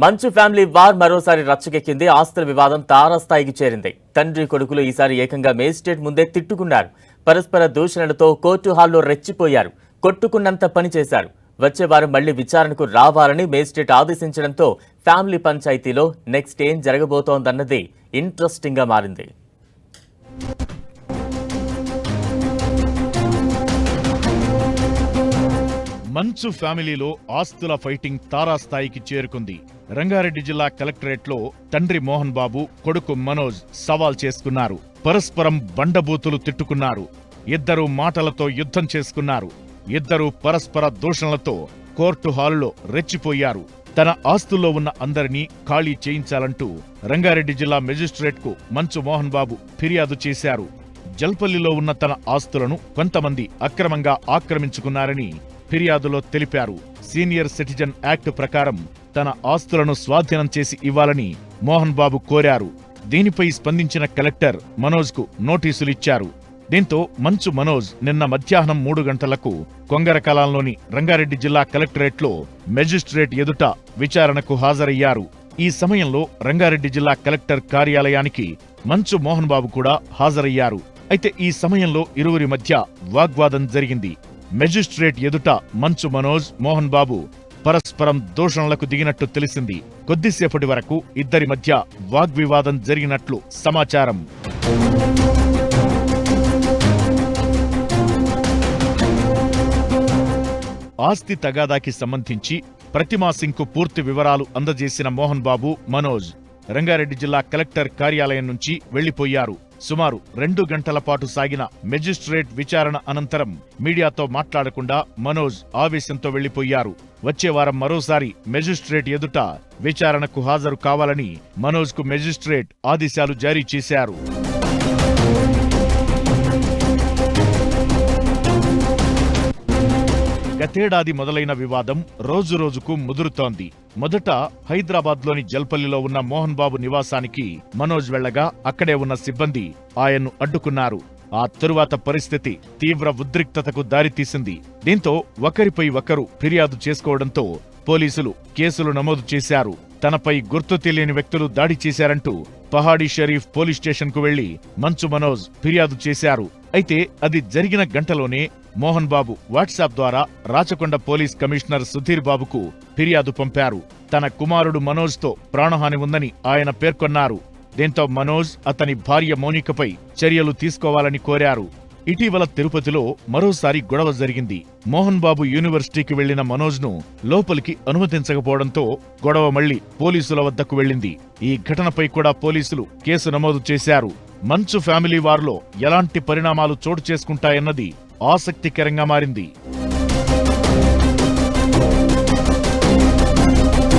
మంచు family war మరోసారి రచ్చకెక్కింది. ఆస్తుల వివాదం తారాస్థాయికి చేరింది. తండ్రి కొడుకులు ఈసారి ఏకంగా మేజిస్ట్రేట్ ముందే తిట్టుకున్నారు. పరస్పర దూషణలతో కోర్టు హాల్లో రెచ్చిపోయారు. కొట్టుకున్నంత పని చేశారు. వచ్చే వారం మళ్లీ విచారణకు రావాలని మేజిస్ట్రేట్ ఆదేశించడంతో ఫ్యామిలీ పంచాయతీలో నెక్స్ట్ ఏం జరగబోతోందన్నది ఇంట్రెస్టింగ్ గా మారింది. మంచు ఫ్యామిలీలో ఆస్తుల ఫైటింగ్ తారాస్థాయికి చేరుకుంది. రంగారెడ్డి జిల్లా కలెక్టరేట్లో తండ్రి మోహన్ బాబు, కొడుకు మనోజ్ సవాల్ చేసుకున్నారు. పరస్పరం బండబూతులు తిట్టుకున్నారు. ఇద్దరు మాటలతో యుద్ధం చేసుకున్నారు. ఇద్దరు పరస్పర దూషణలతో కోర్టు హాలులో రెచ్చిపోయారు. తన ఆస్తుల్లో ఉన్న అందరినీ ఖాళీ చేయించాలంటూ రంగారెడ్డి జిల్లా మెజిస్ట్రేట్కు మంచు మోహన్ బాబు ఫిర్యాదు చేశారు. జల్పల్లిలో ఉన్న తన ఆస్తులను కొంతమంది అక్రమంగా ఆక్రమించుకున్నారని ఫిర్యాదులో తెలిపారు. సీనియర్ సిటిజన్ యాక్ట్ ప్రకారం తన ఆస్తులను స్వాధీనం చేసి ఇవ్వాలని మోహన్ బాబు కోరారు. దీనిపై స్పందించిన కలెక్టర్ మనోజ్కు నోటీసులిచ్చారు. దీంతో మంచు మనోజ్ నిన్న మధ్యాహ్నం 3 గంటలకు కొంగరకలాంలోని రంగారెడ్డి జిల్లా కలెక్టరేట్లో మెజిస్ట్రేట్ ఎదుట విచారణకు హాజరయ్యారు. ఈ సమయంలో రంగారెడ్డి జిల్లా కలెక్టర్ కార్యాలయానికి మంచు మోహన్ బాబు కూడా హాజరయ్యారు. అయితే ఈ సమయంలో ఇరువురి మధ్య వాగ్వాదం జరిగింది. మెజిస్ట్రేట్ ఎదుట మంచు మనోజ్, మోహన్ బాబు పరస్పరం దూషణలకు దిగినట్టు తెలిసింది. కొద్దిసేపటి వరకు ఇద్దరి మధ్య వాగ్వివాదం జరిగినట్లు సమాచారం. ఆస్తి తగాదాకి సంబంధించి ప్రతిమా సింగ్కు పూర్తి వివరాలు అందజేసిన మోహన్ బాబు, మనోజ్ రంగారెడ్డి జిల్లా కలెక్టర్ కార్యాలయం నుంచి వెళ్లిపోయారు. సుమారు 2 గంటల పాటు సాగిన మెజిస్ట్రేట్ విచారణ అనంతరం మీడియాతో మాట్లాడకుండా మనోజ్ ఆవేశంతో వెళ్లిపోయారు. వచ్చే వారం మరోసారి మెజిస్ట్రేట్ ఎదుట విచారణకు హాజరు కావాలని మనోజ్కు మెజిస్ట్రేట్ ఆదేశాలు జారీ చేశారు. గతేడాది మొదలైన వివాదం రోజురోజుకు ముదురుతోంది. మొదట హైదరాబాద్లోని జల్పల్లిలో ఉన్న మోహన్ బాబు నివాసానికి మనోజ్ వెళ్లగా అక్కడే ఉన్న సిబ్బంది ఆయన్ను అడ్డుకున్నారు. ఆ తరువాత పరిస్థితి తీవ్ర ఉద్రిక్తతకు దారితీసింది. దీంతో ఒకరిపై ఒకరు ఫిర్యాదు చేసుకోవడంతో పోలీసులు కేసులు నమోదు చేశారు. తనపై గుర్తు తెలియని వ్యక్తులు దాడి చేశారంటూ పహాడీ షరీఫ్ పోలీస్ స్టేషన్కు వెళ్లి మంచు మనోజ్ ఫిర్యాదు చేశారు. అయితే అది జరిగిన గంటలోనే మోహన్ బాబు వాట్సాప్ ద్వారా రాచకొండ పోలీస్ కమిషనర్ సుధీర్ బాబుకు ఫిర్యాదు పంపారు. తన కుమారుడు మనోజ్తో ప్రాణహాని ఉందని ఆయన పేర్కొన్నారు. దీంతో మనోజ్, అతని భార్య మౌనికపై చర్యలు తీసుకోవాలని కోరారు. ఇటీవల తిరుపతిలో మరోసారి గొడవ జరిగింది. మోహన్ బాబు యూనివర్సిటీకి వెళ్లిన మనోజ్ను లోపలికి అనుమతించకపోవడంతో గొడవ మళ్లీ పోలీసుల వద్దకు వెళ్లింది. ఈ ఘటనపై కూడా పోలీసులు కేసు నమోదు చేశారు. మంచు ఫ్యామిలీ వార్లో ఎలాంటి పరిణామాలు చోటు చేసుకుంటాయన్నది ఆసక్తికరంగా మారింది.